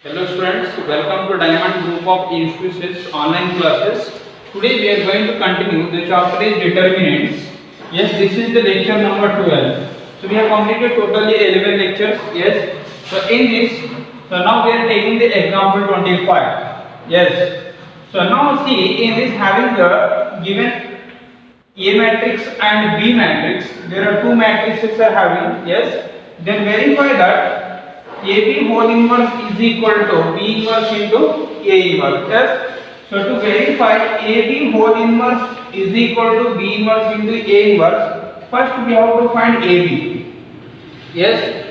Hello students, welcome to Diamond Group of Institutions online classes. Today we are going to continue the chapter is determinants. Yes, this is the lecture number 12. So we have completed totally 11 lectures. Yes. So in this, now we are taking the example 25. Yes. So now see in this having the given A matrix and B matrix, there are two matrices are having. Yes. Then verify that AB whole inverse is equal to B inverse into A inverse. Yes. So to verify AB whole inverse is equal to B inverse into A inverse, first we have to find AB. Yes.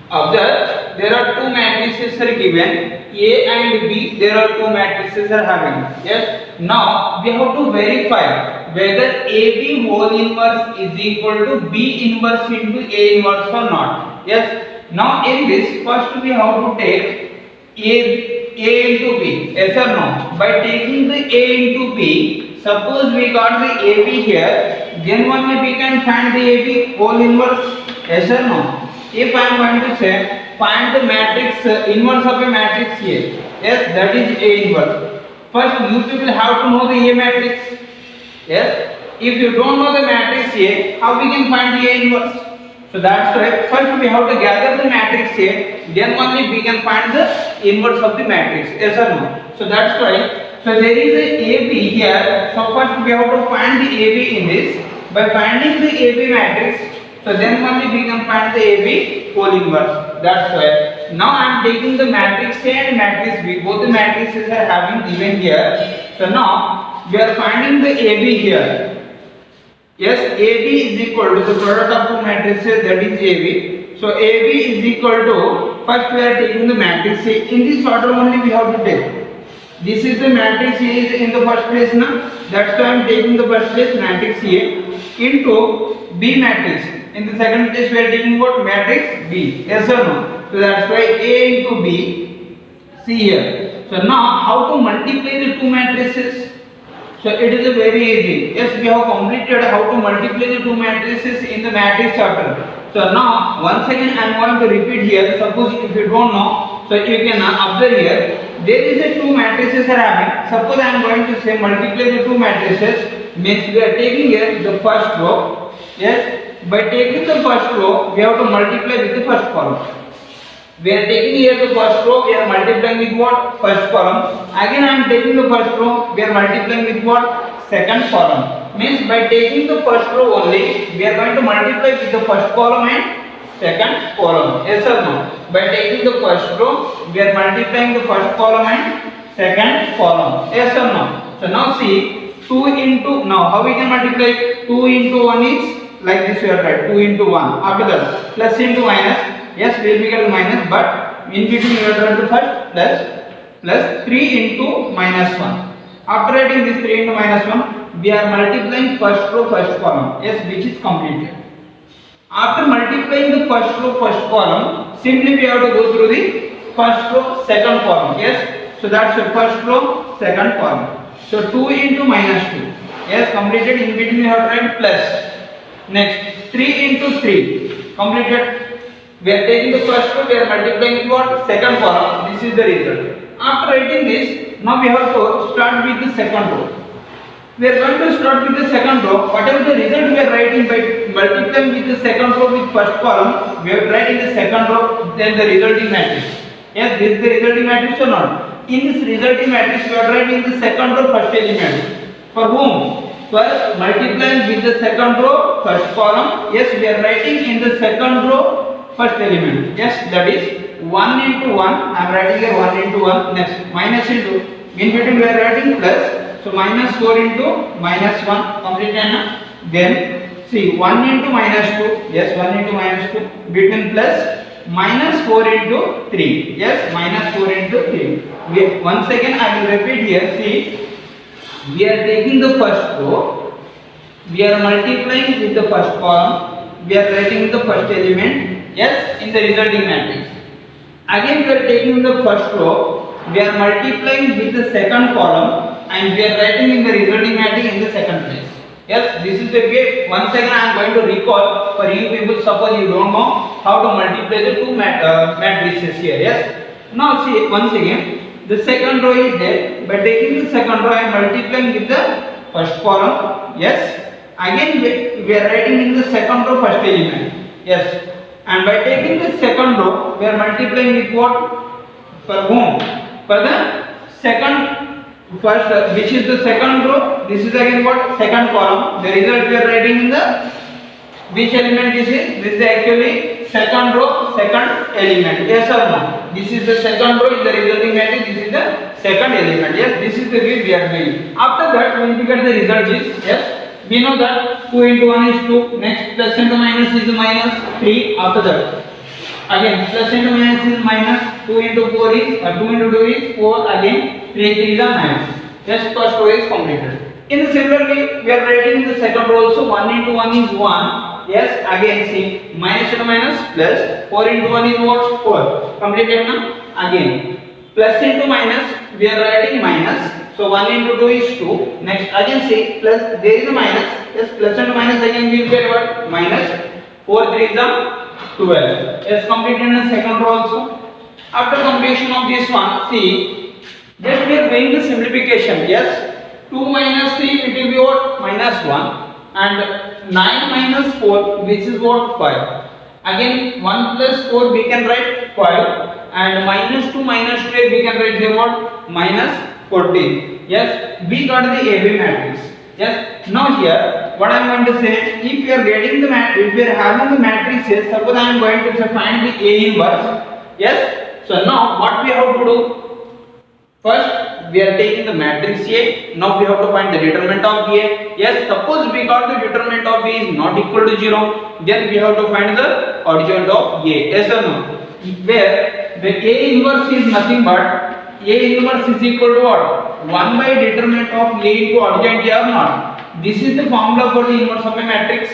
Observe there are two matrices are given A and B. There are two matrices are having. Yes. Now we have to verify whether AB whole inverse is equal to B inverse into A inverse or not. Yes. Now in this first we have to take A into B. Yes or no? By taking the A into B, suppose we got the AB here, then only we can find the AB whole inverse. Yes or no? If I am going to say find the matrix inverse of a matrix here, yes, that is A inverse. First you people have to know the A matrix. Yes. If you don't know the matrix A, how we can find the A inverse? So that's why first we have to gather the matrix A, then only we can find the inverse of the matrix. Yes or no? So that's why. So there is a AB here. So first we have to find the AB in this. By finding the AB matrix, so then only we can find the AB whole inverse. That's why. Now I am taking the matrix A and matrix B. Both the matrices are having given here. So now we are finding the AB here. Yes, AB is equal to the product of two matrices, that is AB. So AB is equal to, first we are taking the matrix A. In this order only we have to take. This is the matrix A is in the first place now. That's why I am taking the first place matrix A into B matrix. In the second place we are taking what? Matrix B. Yes or no? So that's why A into B. See here. So now how to multiply the two matrices? So it is a very easy. Yes, we have completed how to multiply the two matrices in the matrix chapter. So now once again I am going to repeat here. Suppose if you don't know, so you can observe here. There is a two matrices are having. Suppose I am going to say multiply the two matrices. Means we are taking here the first row. Yes, by taking the first row, we have to multiply with the first column. We are taking here the first row, we are multiplying with what? First column. Again I am taking the first row, we are multiplying with what? Second column. Means by taking the first row only, we are going to multiply with the first column and second column. Yes or no? By taking the first row, we are multiplying the first column and second column. Yes or no? So now see, 2 into, now how we can multiply? 2 into 1 is, like this we are right, 2 into 1. After that, plus into minus. Yes, we will become minus, but in between we are going to first plus 3 into minus 1. After writing this 3 into minus 1, we are multiplying first row, first column. Yes, which is completed. After multiplying the first row, first column, simply we have to go through the first row, second column. Yes, so that's the first row, second column. So 2 into minus 2. Yes, completed. In between we have to write plus. Next, 3 into 3. Completed. We are taking the first row, we are multiplying with what? Second column. This is the result. After writing this, now we have to start with the second row. We are going to start with the second row. Whatever the result we are writing by multiplying with the second row with first column, we are writing the second row, then the resulting matrix. Yes, this is the resulting matrix or not? In this resulting matrix, we are writing the second row, first element. For whom? First, multiplying with the second row, first column. Yes, we are writing in the second row, first element. Yes, that is 1 into 1. I am writing here 1 into 1. Next, minus into, in between we are writing plus. So minus 4 into minus 1. Completed. Then see 1 into minus 2. Yes, 1 into minus 2. Between plus minus 4 into 3. Yes, minus 4 into 3. Once again I will repeat here. See, we are taking the first row. We are multiplying with the first column. We are writing the first element. Yes, in the resulting matrix. Again we are taking the first row, we are multiplying with the second column and we are writing in the resulting matrix in the second place. Yes, this is the way. Once again I am going to recall for you people, suppose you don't know how to multiply the two matrices here. Yes, Now see once again, the second row is there. By taking the second row, I am multiplying with the first column. Yes. Again we are writing in the second row first element. Yes. And by taking the second row, we are multiplying with what? For whom? For the second first, which is the second row. This is again what? Second column. The result we are writing in the which element this is? This is actually second row, second element. Yes or no? This is the second row in the resulting matrix. This is the second element. Yes, this is the way we are doing. After that, when we get the result is, yes, we know that 2 into 1 is 2. Next, plus into minus is minus 3. After that, again plus into minus is minus 2 into 4 is 2 into 2 is 4. Again 3 3 is a minus. Yes, first row is completed. In the similarly, we are writing in the second row also 1 into 1 is 1. Yes, again see minus into minus plus 4 into 1 is what? 4. Completed now. Again plus into minus, we are writing minus. So 1 into 2 is 2. Next again see plus, there is a minus. Yes, plus into minus again we will get what? Minus 4 3 is a 12. Yes, completed in the second row also. After completion of this one, see just we are doing the simplification. Yes, 2 minus 3 it will be what? Minus 1. And 9 minus 4, which is what? 5. Again 1 plus 4 we can write 5. And minus 2 minus 12 we can write here what? Minus 14. Yes, we got the AB matrix. Yes, now here what I am going to say, if you are getting the matrix, if you are having the matrices, suppose I am going to find the A inverse. Yes, so now what we have to do? First, we are taking the matrix A. Now we have to find the determinant of A. Yes, suppose we got the determinant of A is not equal to 0, then we have to find the adjoint of A. Yes or no? Where the A inverse is nothing but A inverse is equal to what? 1 by determinant of A into adjoint A or not? This is the formula for the inverse of a matrix.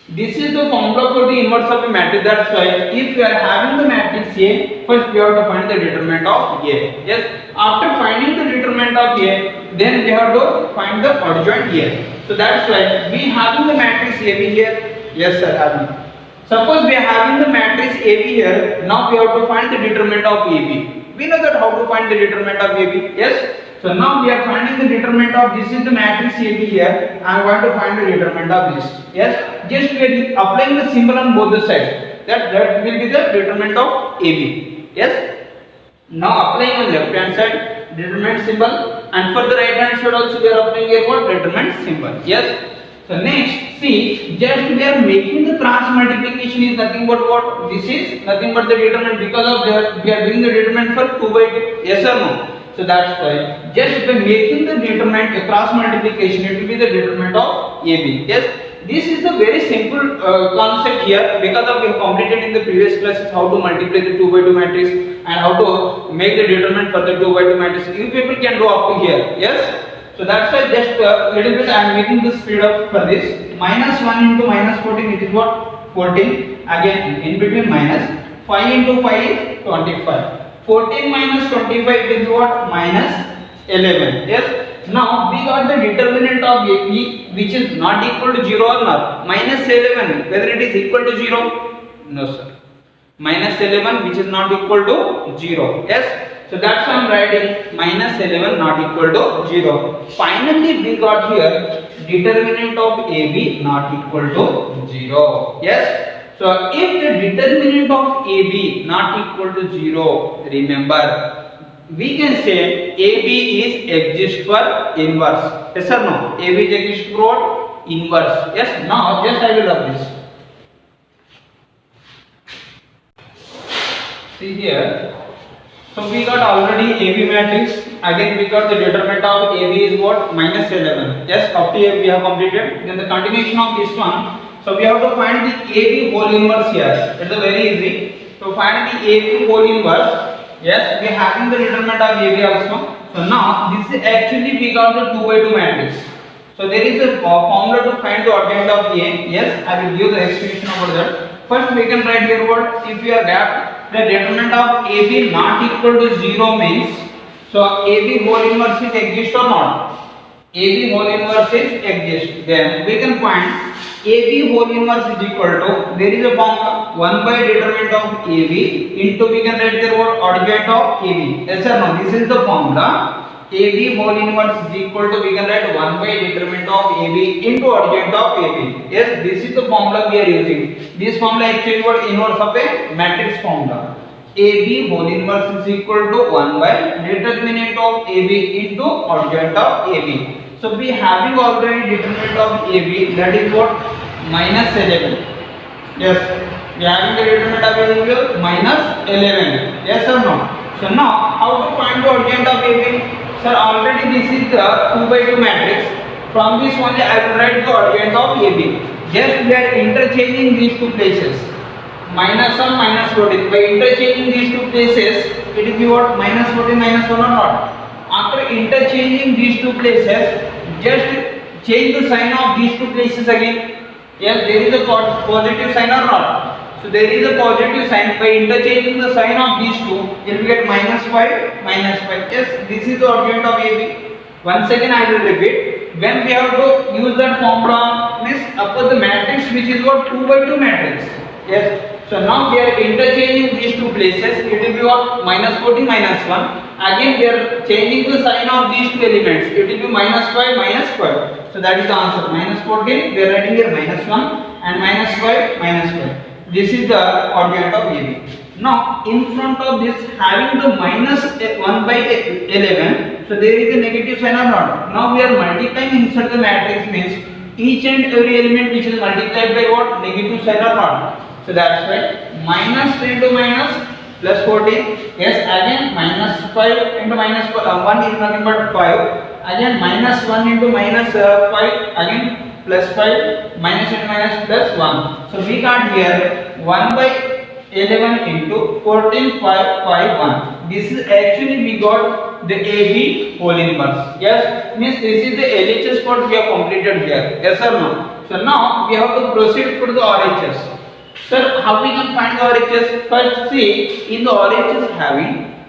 This is the formula for the inverse of a matrix. That's why if we are having the matrix A, first we have to find the determinant of A. Yes. After finding the determinant of A, then we have to find the adjoint A. So that's why we having the matrix AB here. Yes sir, having. Suppose we are having the matrix AB here. Now we have to find the determinant of AB. We know that how to find the determinant of AB. Yes. So now we are finding the determinant of this is the matrix AB here. I am going to find the determinant of this. Yes. Just we are applying the symbol on both the sides. That will be the determinant of AB. Yes. Now applying on left hand side determinant symbol, and for the right hand side also we are applying here what? Determinant symbol. Yes. So next, see, just we are making the cross multiplication is nothing but what? This is nothing but the determinant, because of that we are doing the determinant for 2 by 2. Yes or no? So that's why just by making the determinant a cross multiplication, it will be the determinant of AB. Yes. This is the very simple concept here, because of we have completed in the previous classes how to multiply the 2 by 2 matrix and how to make the determinant for the 2 by 2 matrix. You people can go up to here. Yes. So that's why just little bit I am making the speed up for this. Minus 1 into minus 14, it is what? 14. Again in between minus 5 into 5 is 25. 14 minus 25 is what? Minus 11. Yes. Now we got the determinant of AB which is not equal to 0 or not. Minus 11, whether it is equal to 0? No sir. Minus 11 which is not equal to 0. Yes. So that's why I am writing minus 11 not equal to 0. Finally we got here determinant of AB not equal to 0. Yes. So if the determinant of AB not equal to 0, remember we can say AB is exist for inverse. Yes or no? AB is exist for what? Inverse. Yes. Now just I will rub this. See here. So we got already AB matrix. Again we got the determinant of AB is what? Minus 11. Yes. Up to here we have completed. Then the continuation of this one. So we have to find the AB whole inverse here. It's very easy. So find the AB whole inverse. Yes, we are having the determinant of AB also. So now this is actually we got the 2 by 2 matrix. So there is a formula to find the adjoint of A. Yes, I will give the explanation about that. First we can write here what? If we are that the determinant of AB not equal to 0 means, so AB whole inverse is exist or not? AB whole inverse is exist. Then we can find AB whole inverse is equal to, there is a formula 1 by determinant of AB into we can write there what adjoint of AB. Yes or no? This is the formula. AB whole inverse is equal to we can write 1 by determinant of AB into adjoint of AB. Yes, this is the formula we are using. This formula actually what inverse of a matrix formula. AB whole inverse is equal to 1 by determinant of AB into adjoint of AB. So we having already determinant of AB, that is what minus 11. Yes, we having the determinant of AB minus 11. Yes or no? So now how to find the adjoint of AB? Sir, already this is the 2 by 2 matrix. From this only I will write the adjoint of AB. Just we are interchanging these two places. Minus 1, minus 14. By interchanging these two places, it will be what? Minus 14, minus 1 or not? After interchanging these two places, just change the sign of these two places again. Yes, there is a positive sign or not? So there is a positive sign. By interchanging the sign of these two, you will get minus 5, minus 5. Yes, this is the adjoint of AB. Once again I will repeat. When we have to use that formula, means upon the matrix which is what 2 by 2 matrix. Yes. So now we are interchanging these two places. It will be what? Minus 14, minus 1. Again we are changing the sign of these two elements. It will be minus 5, minus 5. So that is the answer. Minus 14, we are writing here minus 1 and minus 5, minus 5. This is the adjoint of AB. Now in front of this having the minus 1 by 11, so there is a negative sign or not? Now we are multiplying inside the matrix, means each and every element which is multiplied by what? Negative sign or not? So that's why minus 3 into minus plus 14. Yes, again minus 5 into minus 1 is nothing but 5. Again minus 1 into minus 5. Again plus 5. Minus into minus plus 1. So we got here 1 by 11 into 14, 5, 5, 1. This is actually we got the AB whole inverse. Yes, means this is the LHS part we have completed here. Yes or no? So now we have to proceed for the RHS. Sir, how we can find the RHS? First see, in the RHS having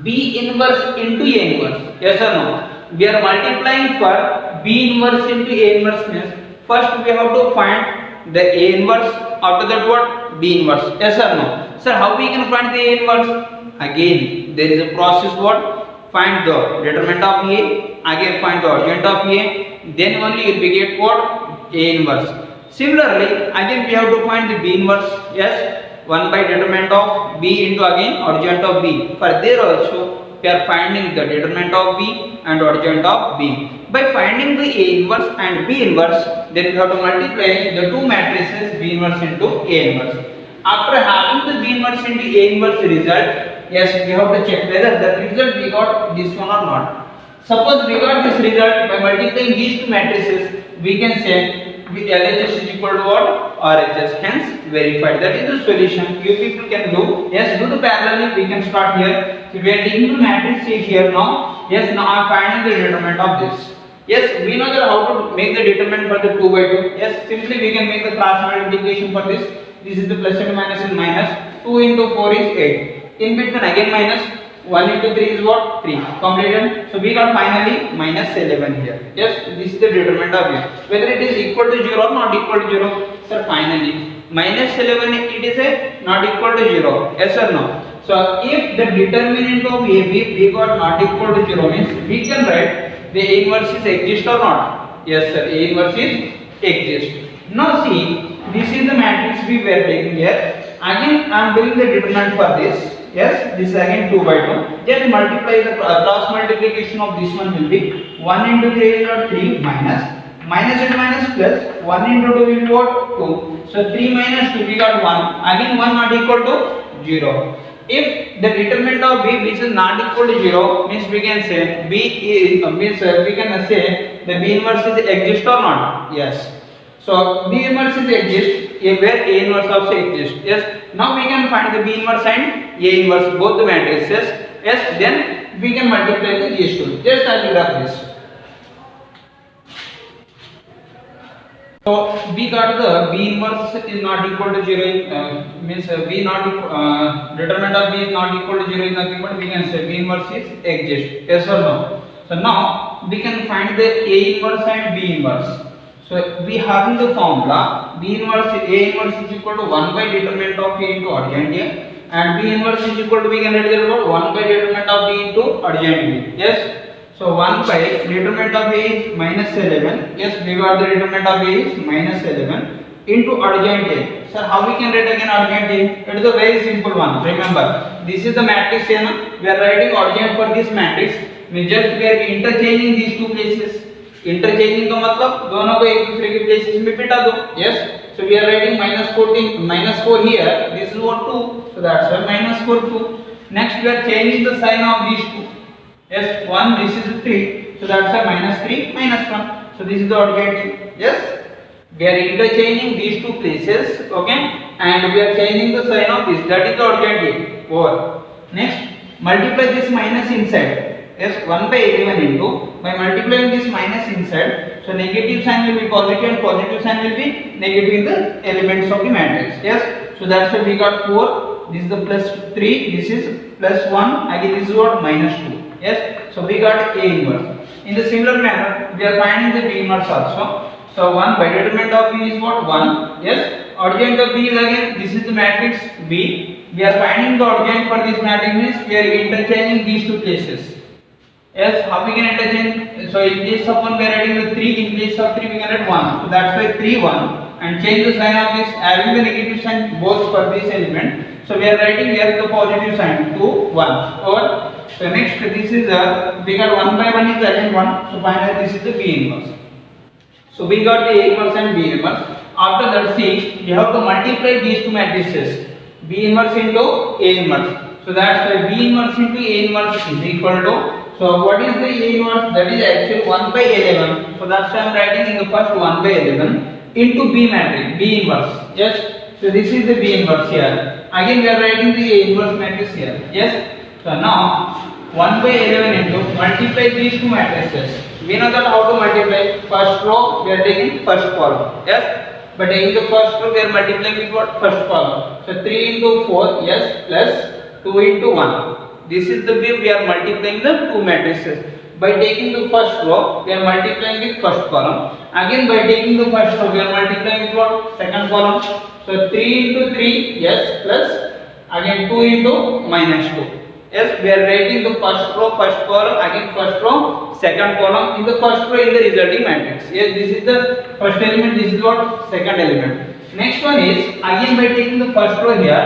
B inverse into A inverse. Yes or no? We are multiplying for B inverse into A inverse, means first we have to find the A inverse, after that what? B inverse. Yes or no? Sir, how we can find the A inverse? Again, there is a process what? Find the determinant of A, again find the adjoint of A, then only you will get what? A inverse. Similarly, again we have to find the B inverse. Yes, 1 by determinant of B into again adjoint of B. For there also we are finding the determinant of B and adjoint of B. By finding the A inverse and B inverse, then we have to multiply the two matrices B inverse into A inverse. After having the B inverse into A inverse result, yes, we have to check whether the result we got this one or not. Suppose we got this result by multiplying these two matrices, we can say LHS is equal to what? RHS. Hence verified. That is the solution. You people can do. Yes, do the parallel. We can start here. So we are taking the matrix A here now. Yes, now I am finding the determinant of this. Yes, we know that how to make the determinant for the 2 by 2. Yes, simply we can make the cross multiplication for this. This is the plus and minus and minus. 2 into 4 is 8. In between again minus. 1 into 3 is what? 3. Completed. So we got finally minus 11 here. Yes, this is the determinant of it. Whether it is equal to 0 or not equal to 0. So finally minus 11 it is a not equal to 0. Yes or no? So if the determinant of AB we got not equal to 0, means we can write the A inverse is exist or not. Yes sir, A inverse is exist. Now see, this is the matrix we were taking here. Again I am doing the determinant for this. Yes, this is again 2 by 2. Just multiply the cross multiplication of this one will be 1 into 3 is not 3 minus into minus plus 1 into 2 will be what? 2. So 3 minus 2 we got 1. Again 1 not equal to 0. If the determinant of B which is not equal to 0, means we can say B is we can say the B inverse is exist or not. Yes. So B inverse is exist where A inverse also exists. Yes. Now we can find the B inverse and A inverse both the matrices. Yes. Then we can multiply these two. Just I will graph this. So we got the B inverse is not equal to 0, means B not determinant of B is not equal to 0 is nothing but we can say B inverse is exist. Yes or no? So now we can find the A inverse and B inverse. So we having the formula B inverse A inverse is equal to 1 by determinant of A into adjoint A, and B inverse is equal to, we can write it about 1 by determinant of B into adjoint B. Yes. So 1 by determinant of A is minus 11. Yes, we got the determinant of A is minus 11 into adjoint A. So how we can write again adjoint A? It is a very simple one. Remember, this is the matrix A. We are writing adjoint for this matrix. We are interchanging these two places. Interchanging का मतलब दोनों को एक दूसरे के places में बिठा दो. Yes, so we are writing -4 here, this is what 2, so that's why -4 2. Next we are changing the sign of these two. Yes, 1, this is 3, so that's why -3 -1, so this is the adjoint. Yes, we are interchanging these two places, okay, and we are changing the sign of this, that is the adjoint over. Next, multiply this minus inside. Yes, 1 by 11 into, by multiplying this minus inside, so negative sign will be positive and positive sign will be negative in the elements of the matrix. Yes, so that's why we got 4, this is the plus 3, this is plus 1, again this is what minus 2. Yes, so we got A inverse. In the similar manner, we are finding the B inverse also. So 1 by determinant of B is what 1. Yes, adjoint of B is again, this is the matrix B. We are finding the adjoint for this matrix means we are interchanging these two places. Yes, how we can interchange? So in place of 1 we are writing the 3, in place of 3 we can write 1. So that's why 3 1, and change the sign of this, having the negative sign both for this element. So we are writing here the positive sign 2 1. Or so next this is we got 1 by 1 is again 1. So finally this is the B inverse. So we got the A inverse and B inverse. After that, see, we have to multiply these two matrices, B inverse into A inverse. So that's why B inverse into A inverse is equal to, so what is the A inverse? That is actually 1 by 11. So that's why I am writing in the first 1 by 11 into B matrix, B inverse. Yes. So this is the B inverse here. Again we are writing the A inverse matrix here. Yes. So now 1 by 11 into, multiply these two matrices. We know that how to multiply. First row we are taking first column. Yes. But in the first row we are multiplying with what? First column. So 3 into 4. Yes. Plus 2 into 1. This is the way we are multiplying the two matrices. By taking the first row, we are multiplying with first column. Again by taking the first row, we are multiplying with what? Second column. So 3 into 3, yes, plus again 2 into -2. Yes, we are writing the first row, first column, again first row, second column in the first row in the resulting matrix. Yes, this is the first element, this is what? Second element. Next one is, again by taking the first row here,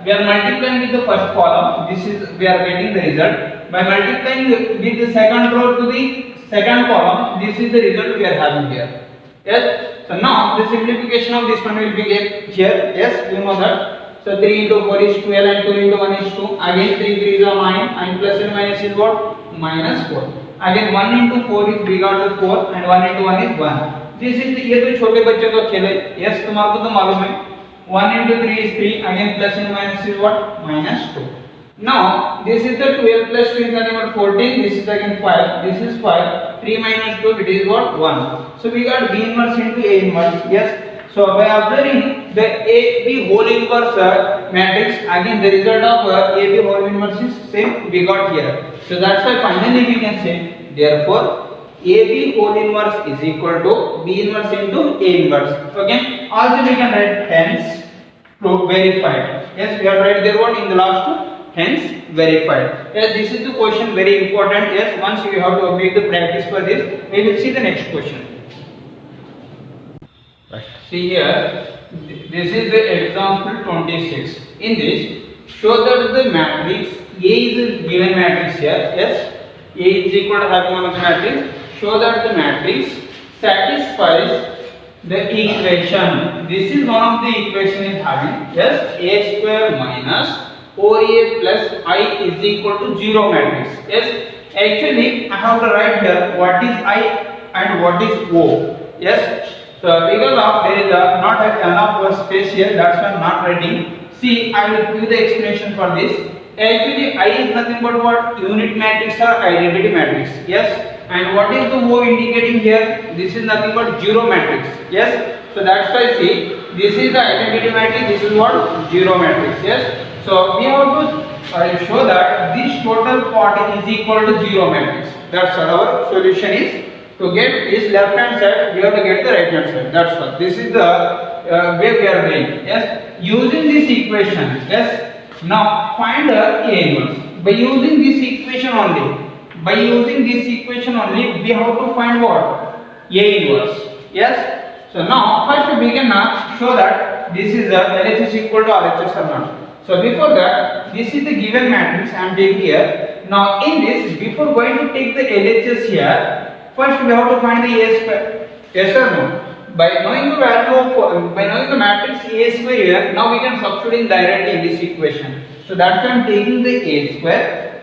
we are multiplying with the first column. This is, we are getting the result. By multiplying with the second row to the second column, this is the result we are having here. Yes. So now the simplification of this one will be here. Yes, you know that. So 3 into 4 is 12 and 2 into 1 is 2. Again 3 3 is 9 and plus and minus is what? -4. Again 1 into 4 is, we got the 4 and 1 into 1 is 1. This is the, ये तो छोटे बच्चों का खेल है. Yes, तुम्हारे तो मालूम है. 1 into 3 is 3, again plus and minus is what? -2. Now this is the 12 plus 2 is nothing but 14, this is again 5, this is 5, 3 minus 2 it is what? 1. So we got B inverse into A inverse. Yes. So by observing the AB whole inverse matrix, again the result of AB whole inverse is same we got here. So that's why finally we can say, therefore AB whole inverse is equal to B inverse into A inverse. Okay. Also we can write hence proof verified. Yes, we have write there what in the last two, hence verified. Yes, this is the question very important. Yes, once you have to make the practice for this, we will see the next question. Right. See here, this is the example 26. In this, show that the matrix A is a given matrix here. Yes, A is equal to having one of the matrix. Show that the matrix satisfies the equation. This is one of the equation is having. Yes, A square minus 4A plus I is equal to 0 matrix. Yes, actually I have to write here what is I and what is O. Yes. So because of there is not enough space here, that's why I am not writing. See, I will give the explanation for this. Actually, I is nothing but what? Unit matrix or identity matrix. Yes. And what is the O indicating here? This is nothing but 0 matrix. Yes. So that's why see, this is the identity matrix. This is what? 0 matrix. Yes. So we have to show that this total part is equal to 0 matrix. That's what our solution is To get this left hand side, we have to get the right hand side. That's all. This is the way we are doing. Yes. Using this equation. Yes. Now find the A inverse. By using this equation only. By using this equation only, we have to find what? A inverse. Yes. So now first we can show that this is the LHS equal to RHS or not. So before that, this is the given matrix I am taking here. Now in this, before going to take the LHS here, first we have to find the A square. Yes or no? By knowing the value of, by knowing the matrix A square here, now we can substitute in directly in this equation. So that's why I am taking the A square.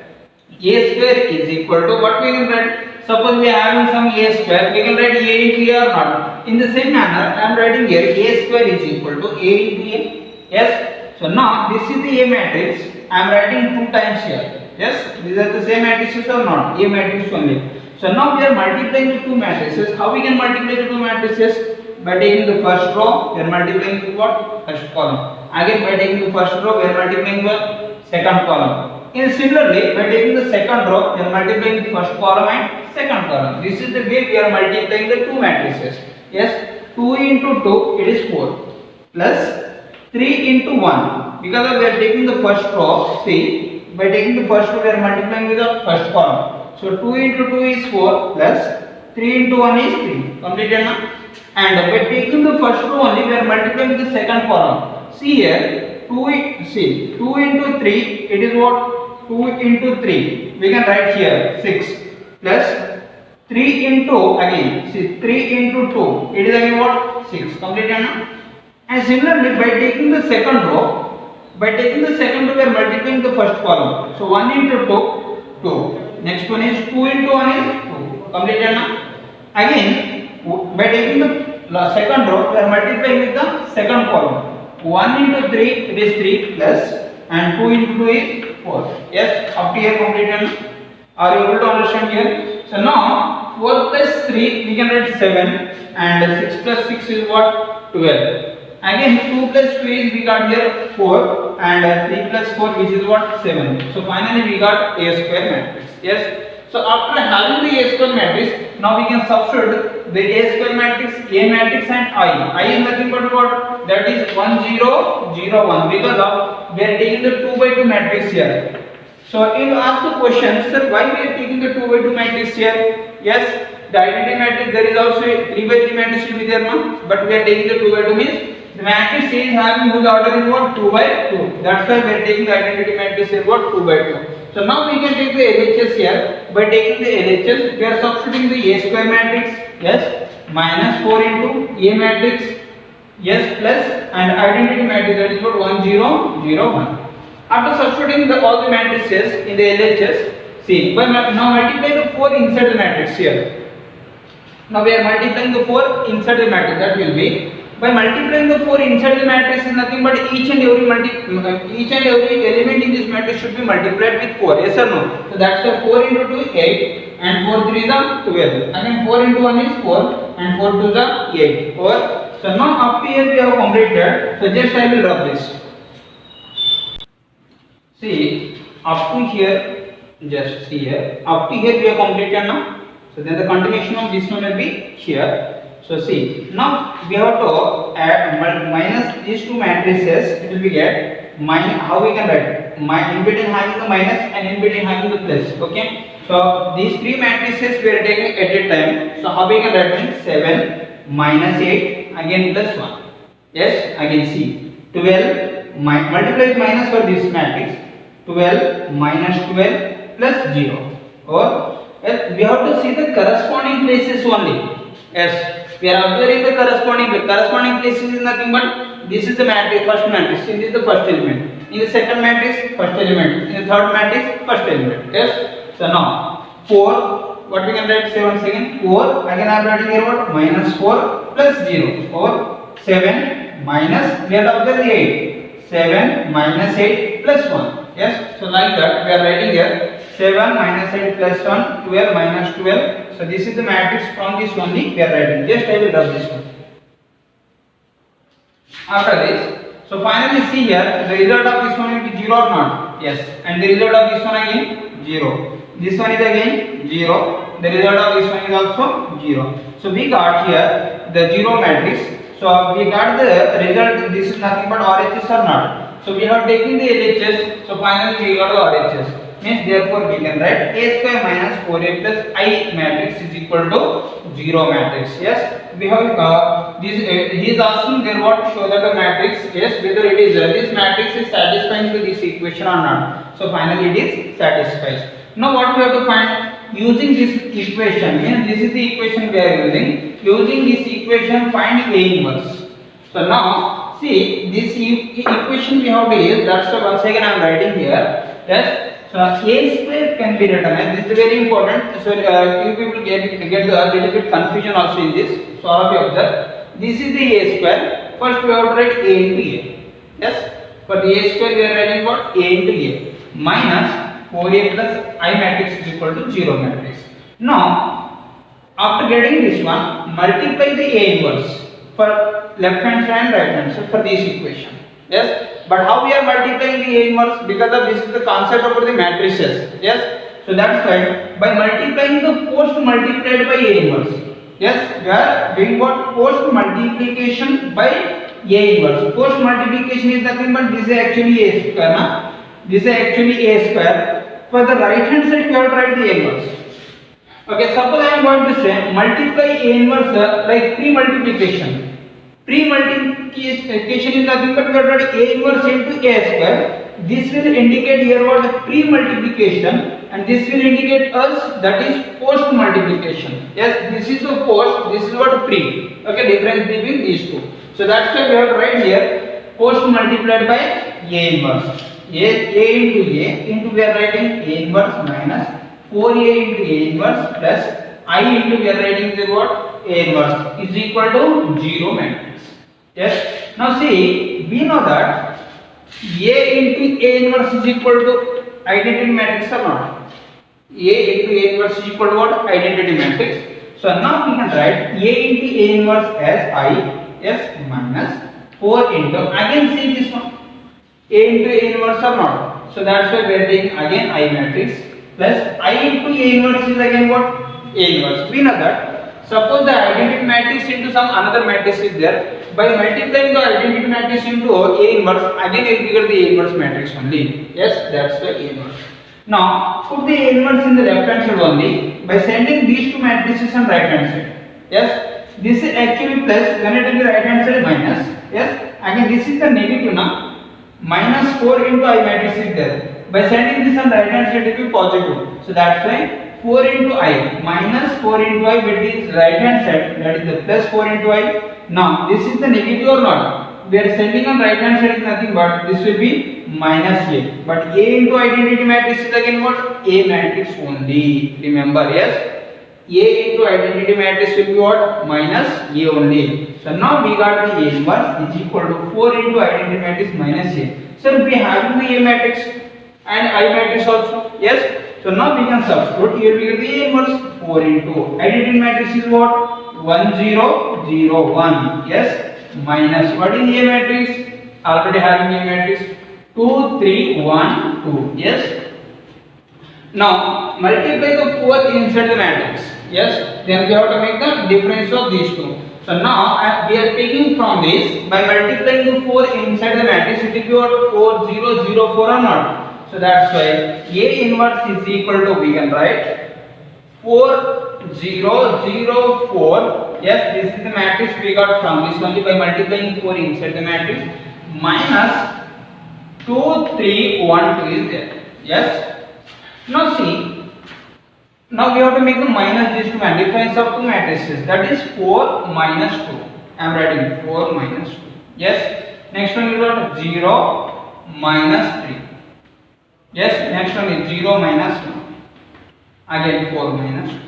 A square is equal to what we can write? Suppose we are having some A square, we can write A into A or not. In the same manner, I am writing here A square is equal to A into A. Yes. So now this is the A matrix. I am writing 2 times here. Yes. These are the same matrices or not? A matrix only. So now we are multiplying the 2 matrices. How we can multiply the 2 matrices? By taking the first row, we are multiplying the what? First column. Again by taking the first row, we are multiplying the second column. And similarly, by taking the second row, we are multiplying the first column and second column. This is the way we are multiplying the 2 matrices. Yes, 2 into 2, it is 4. Plus 3 into 1. Because we are taking the first row, see, by taking the first row, we are multiplying with the first column. So 2 into 2 is 4 plus 3 into 1 is 3. Completed now? And by taking the first row only, we are multiplying with the second column. See here, 2 into 3, it is what? 2 into 3. We can write here 6 plus 3 into again, see 3 into 2, it is again what? 6. Completed now? And similarly, by taking the second row, we are multiplying the first column. So 1 into 2, 2. Next one is 2 into 1 is 2. Completed now? Again, by taking the second row, we are multiplying with the second column. 1 into 3, it is 3 plus, and 2 into 2 is 4. Yes, up to here completed now? Are you able to understand here? So now, 4 plus 3, we can write 7, and 6 plus 6 is what? 12. Again 2 plus 2 is we got here 4 and 3 plus 4 which is what? 7. So finally we got A square matrix. Yes. So after having the A square matrix, now we can substitute the A square matrix, A matrix and I. I is nothing but what? That is 1 0 0 1 because of we are taking the 2 by 2 matrix here. So if you ask the question, sir, why we are taking the 2 by 2 matrix here? Yes. The identity matrix there is also a 3 by 3 matrix will be there now, but we are taking the 2 by 2 means the matrix is having whose order is what? 2 by 2. That's why we are taking the identity matrix is what? 2 by 2. So now we can take the LHS here. By taking the LHS, we are substituting the A square matrix. Yes. Minus 4 into A matrix. Yes. Plus and identity matrix that is what? 1 0 0 1. After substituting all the matrices in the LHS, see, by now multiply the 4 inside the matrix here. Now we are multiplying the 4 inside the matrix. That will be by multiplying the 4 inside the matrix is nothing but each and every element in this matrix should be multiplied with 4. Yes or no? So that's why 4 into 2 is 8 and 4 3 is 12. Again 4 into 1 is 4 and 4 2 is 8. Over. So now up to here we have completed. So just I will rub this. See up to here, just see here. Up to here we have completed now. So then the continuation of this one will be here. So see, now we have to add minus these 2 matrices. It will be get minus. How we can write? In between having the minus and in between having the plus. Okay. So these 3 matrices we are taking at a time. So how we can write? 7 minus 8 again plus 1. Yes. Again see 12 multiply with minus for this matrix. 12 minus 12 plus 0. Or yes, we have to see the corresponding places only. Yes. We are observing the corresponding places is nothing but this is the matrix, first matrix, this is the first element. In the second matrix, first element. In the third matrix, first element. Yes. So now 4. What we can write? Say once again 4. Again I am writing here what? Minus 4 plus 0. Or 7 minus. We have observed the 8. 7 minus 8 plus 1. Yes. So like that we are writing here 7 minus 8 plus 1, 12 minus 12. So this is the matrix from this only we are writing. Just I will rub this one. After this, so finally see here the result of this one will be 0 or not? Yes. And the result of this one again 0. This one is again 0. the result of this one is also 0. So we got here the 0 matrix. So we got the result, this is nothing but RHS or not. So we have taken the LHS, so finally we got the RHS. Means therefore we can write A square minus 4A plus I matrix is equal to 0 matrix. Yes, we have this. He is asking there what to show that the matrix, yes, whether it is this matrix is satisfying to this equation or not. So finally it is satisfies. Now what we have to find? Using this equation, means this is the equation we are using. Using this equation, find A inverse. So now see this equation we have to use. That's why once again I am writing here. Yes. So A square can be written as this is very important. So you people get a little bit confusion also in this. So all of you observe. This is the A square. First we have to write A into A. Yes. For the A square we are writing what? A into A minus 4A plus I matrix is equal to 0 matrix. Now, after getting this one, multiply the A inverse for left hand side and right hand side for this equation. Yes, but how we are multiplying the A inverse? Because of this is the concept about the matrices. Yes, so that's why by multiplying the post multiplied by A inverse. Yes, we are doing what? Post multiplication by A inverse. Post multiplication is nothing but this is actually A square. Na? This is actually A square. For the right hand side we have to write the A inverse. Okay, suppose I am going to say multiply A inverse like pre-multiplication. Pre-multiplication is nothing but we have to write A inverse into A square. This will indicate here what pre-multiplication and this will indicate us that is post-multiplication. Yes, this is the post, this is what pre. Okay, difference between these two. So that's why we have to write here post multiplied by A inverse. A into A into we are writing A inverse minus 4A into A inverse plus I into we are writing the what? A inverse is equal to 0 matrix. Yes. Now see, we know that A into A inverse is equal to identity matrix or not? A into A inverse is equal to what? Identity matrix. So now we can write A into A inverse as I, yes, minus 4 into, again see this one. A into A inverse or not. So that's why we are taking again I matrix plus I into A inverse is again what? A inverse. We know that. Suppose the identity matrix into some another matrix is there. By multiplying the identity matrix into A inverse, again it will get the A inverse matrix only. Yes, that's the A inverse. Now put the A inverse in the left hand side only by sending these two matrices on right hand side. Yes, this is actually plus, when it will be right hand side minus. Yes, again this is the negative now. Minus 4 into I matrix is there. By sending this on right hand side it will be positive. So that's why 4 into I minus 4 into I, but it is right hand side, that is the plus 4 into I. Now this is the negative or not? We are sending on right hand side is nothing but this will be minus A. But A into identity matrix is again what? A matrix only. Remember, yes? A into identity matrix will be what? Minus A only. So now we got the A inverse is equal to 4 into identity matrix minus A. So we have the A matrix and I matrix also. Yes. So now we can substitute. Here we get the A inverse 4 into identity matrix is what? 1 0 0 1. Yes. Minus what is A matrix? Already having A matrix 2 3 1 2. Yes. Now multiply the 4 inside the matrix. Yes, then we have to make the difference of these two. So now we are taking from this by multiplying the 4 inside the matrix, it will be what? 4 0 0 4 or not. So that's why A inverse is equal to, we can write 4 0 0 4. Yes, this is the matrix we got from this only by multiplying 4 inside the matrix minus 2 3 1 2 is there. Yes. Now see. Now we have to make the minus these two difference of two matrices, that is 4 minus 2. I am writing 4 minus 2. Yes. Next one is what? 0 minus 3. Yes. Next one is 0 minus 1. Again 4 minus 2.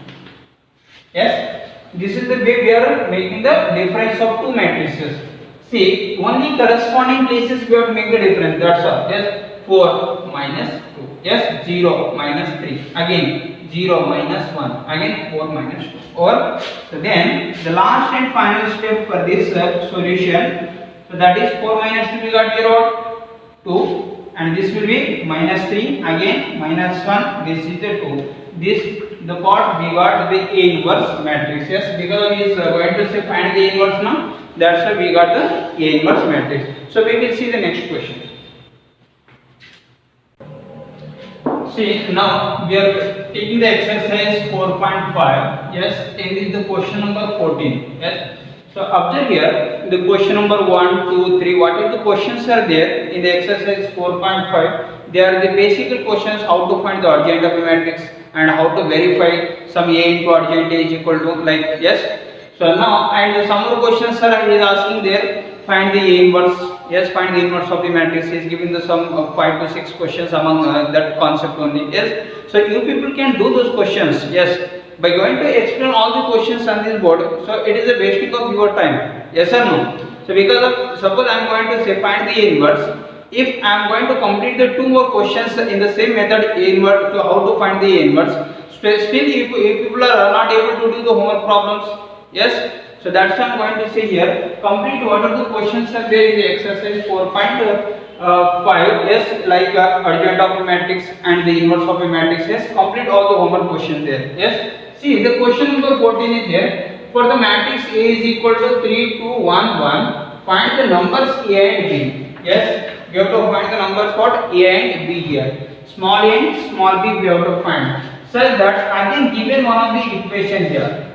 Yes. This is the way we are making the difference of two matrices. See, only corresponding places we have to make the difference. That's all. Yes. 4 minus 2. Yes. 0 minus 3. Again 0 minus 1, again 4 minus 2. Or so then the last and final step for this solution, so that is 4 minus 2 we got here what? 2, and this will be minus 3, again minus 1, this is the 2. This the part we got the A inverse matrix. Yes, because he is going to say find the inverse now. That's why we got the A inverse matrix. So we will see the next question. See, now we are taking the exercise 4.5. Yes, and this is the question number 14. Yes. So observe here the question number 1, 2, 3. What is the questions are there in the exercise 4.5? They are the basic questions: how to find the adjoint of a matrix and how to verify some A into adjoint is equal to like yes. So now and some more questions are he is asking there. Find the A inverse. Yes, find the inverse of the matrix. He is giving the sum of 5 to 6 questions among that concept only. Yes. So you people can do those questions. Yes. By going to explain all the questions on this board, so it is a wasting of your time. Yes or no? So because of suppose I am going to say find the A inverse. If I am going to complete the 2 more questions in the same method A inverse to how to find the A inverse, still if people are not able to do the homework problems. Yes. So that's why I am going to say here, complete what are the questions are there in the exercise 4.5. Yes, like adjoint of a matrix and the inverse of a matrix. Yes, complete all the homework questions there. Yes. See, the question number 14 is here. For the matrix A is equal to 3, 2, 1, 1. Find the numbers A and B. Yes, we have to find the numbers what A and B here. Small a and small b we have to find. Such that again given one of the equation here.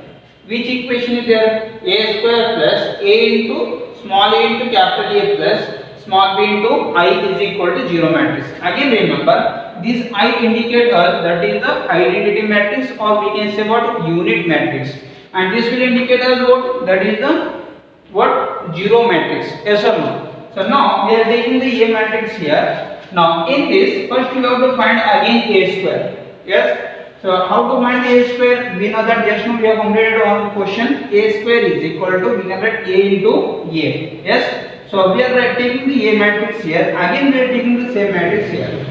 Which equation is there? A square plus A into small a into capital A plus small b into I is equal to 0 matrix. Again remember, this I indicate us that is the identity matrix, or we can say what unit matrix, and this will indicate us what that is the what 0 matrix. Yes or no? So now we are taking the A matrix here. Now in this first we have to find again A square. Yes. So how to find A square? We know that just now we have completed one question. A square is equal to we know that A into A. Yes. So we are taking the A matrix here. Again we are taking the same matrix here.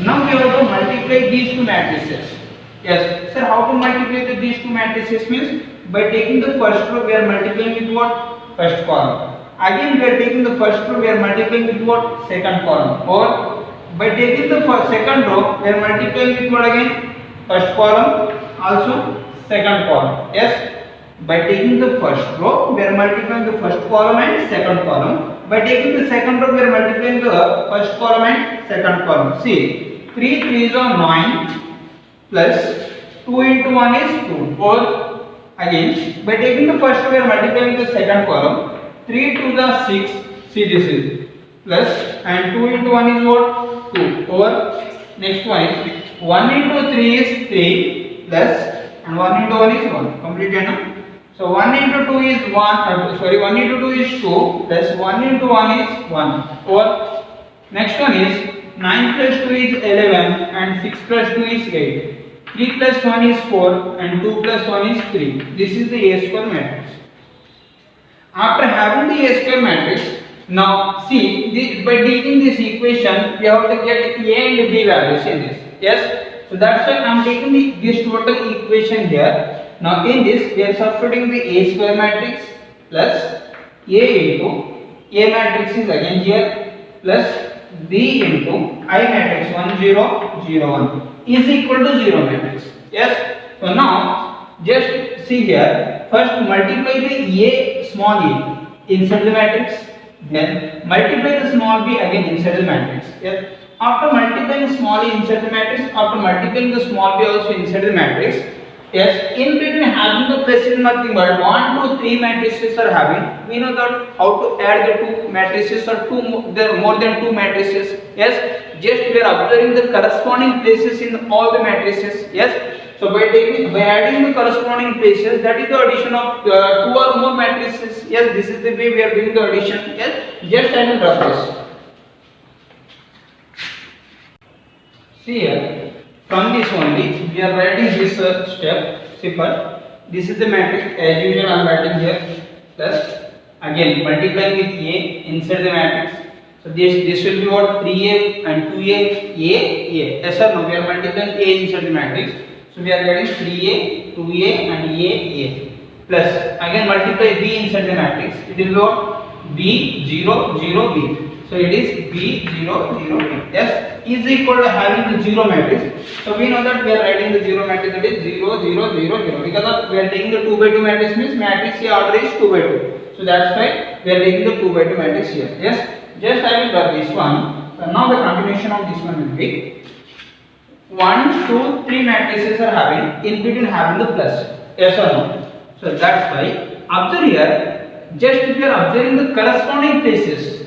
Now we have to multiply these 2 matrices. Yes. Sir, how to multiply these 2 matrices means by taking the first row we are multiplying with what? First column. Again we are taking the first row we are multiplying with what? Second column. Or by taking the second row we are multiplying with what again? First column, also second column. Yes. By taking the first row we are multiplying the first column and second column. By taking the second row we are multiplying the first column and second column. See, 3 3s are 9 plus 2 into 1 is 2. Or again by taking the first row we are multiplying the second column. 3 2s are 6. See, this is plus and 2 into 1 is what? 2. Or next one is 1 into 3 is 3 plus and 1 into 1 is 1. Completed now? So 1 into 2 is 1 into 2 is 2 plus 1 into 1 is 1. Or next one is 9 plus 2 is 11 and 6 plus 2 is 8. 3 plus 1 is 4 and 2 plus 1 is 3. This is the A square matrix. After having the A square matrix, now see by taking this equation we have to get A and B values in this. Yes. So that's why I am taking this total equation here. Now in this we are substituting the A square matrix plus A into A matrix is again here plus B into I matrix 1 0 0 1 is equal to 0 matrix. Yes. So now just see here, first multiply the A small a inside the matrix, then multiply the small b again inside the matrix. Yes. After multiplying small a inside the matrix, after multiplying the small b also inside the matrix, yes, in between having the plus is nothing but 1, 2, 3 matrices are having. We know that how to add the 2 matrices or there are more than 2 matrices. Yes, just we are observing the corresponding places in all the matrices. Yes, so by adding the corresponding places, that is the addition of 2 or more matrices. Yes, this is the way we are doing the addition. Yes, just I will draw this. See here, from this only we are writing this step. See first, this is the matrix as usual I am writing here plus again multiplying with A inside the matrix. So this will be what 3A and 2A, A. Yes or no? We are multiplying A inside the matrix. So we are getting 3A, 2A and A. Plus again multiply B inside the matrix. It will be what? B 0 0 B. So it is B 0 0 B. Yes, is equal to having the 0 matrix. So we know that we are writing the 0 matrix, that is 0 0 0 0, because of we are taking the 2 by 2 matrix, means matrix here order is 2 by 2. So that's why we are taking the 2 by 2 matrix here. Yes, just I will draw this one. So now the continuation of this one will be 1 2 3 matrices are having, in between having the plus. Yes or no? So that's why observe here, just if you are observing the corresponding places,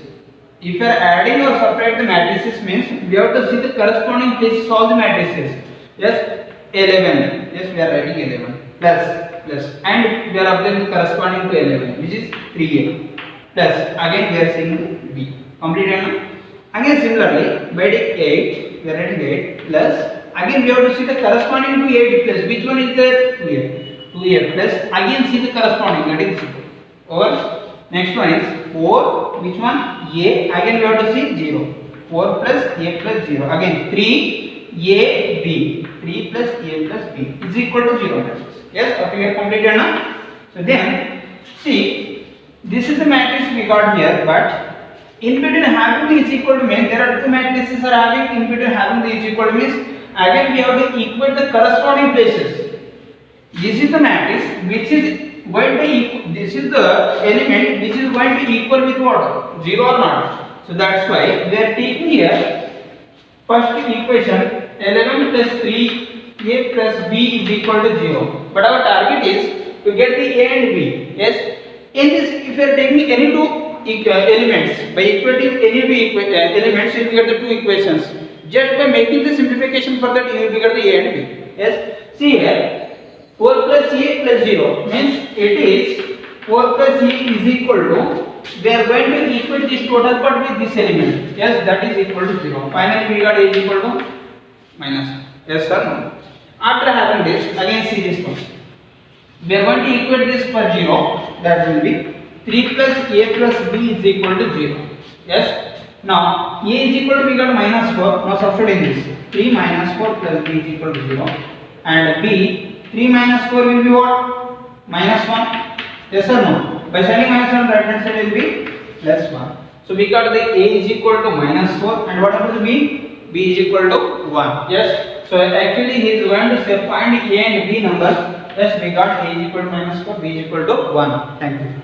if you are adding or subtract the matrices, means we have to see the corresponding places of the matrices. Yes, 11. Yes, we are writing 11 plus, and we are observing the corresponding to 11, which is 3a plus. Again we are seeing B. Completed now? Again similarly, by the 8, we are writing 8 plus. Again we have to see the corresponding to 8 plus. Which one is there? 2a plus. Again see the corresponding, that is 0. Over. Next one is 4. Which one? A. Again we have to see 0. 4 plus a plus 0. Again 3 a b. 3 plus a plus b is equal to 0. Yes, what we have completed now. So then see, this is the matrix we got here, but in between having the is equal to means there are two matrices are having, in between having the is equal to means again we have to equate the corresponding places. This is the matrix which is going to equal, this is the element which is going to equal with what? 0 or not. So that's why we are taking here first equation 11 plus 3a plus b is equal to 0. But our target is to get the a and b. Yes. In this, if you are taking any two elements, by equating any two elements, you will get the two equations. Just by making the simplification for that, you will get the a and b. Yes. See here. 4 plus a plus 0 means it is 4 plus a is equal to, we are going to equate this total part with this element. Yes, that is equal to 0. Finally we got a is equal to minus. Yes or no? After having this, again see this one. We are going to equate this for 0. That will be 3 plus a plus b is equal to 0. Yes. Now a is equal to, we got minus 4. Now substituting this. 3 minus 4 plus b is equal to 0. And b, 3 minus 4 will be what? Minus 1. Yes or no? By signing minus 1, right hand side will be plus 1. So we got the a is equal to minus 4, and what happens to b? B is equal to 1. Yes. So actually he is going to say find a and b numbers. Yes, we got a is equal to minus 4, b is equal to 1. Thank you.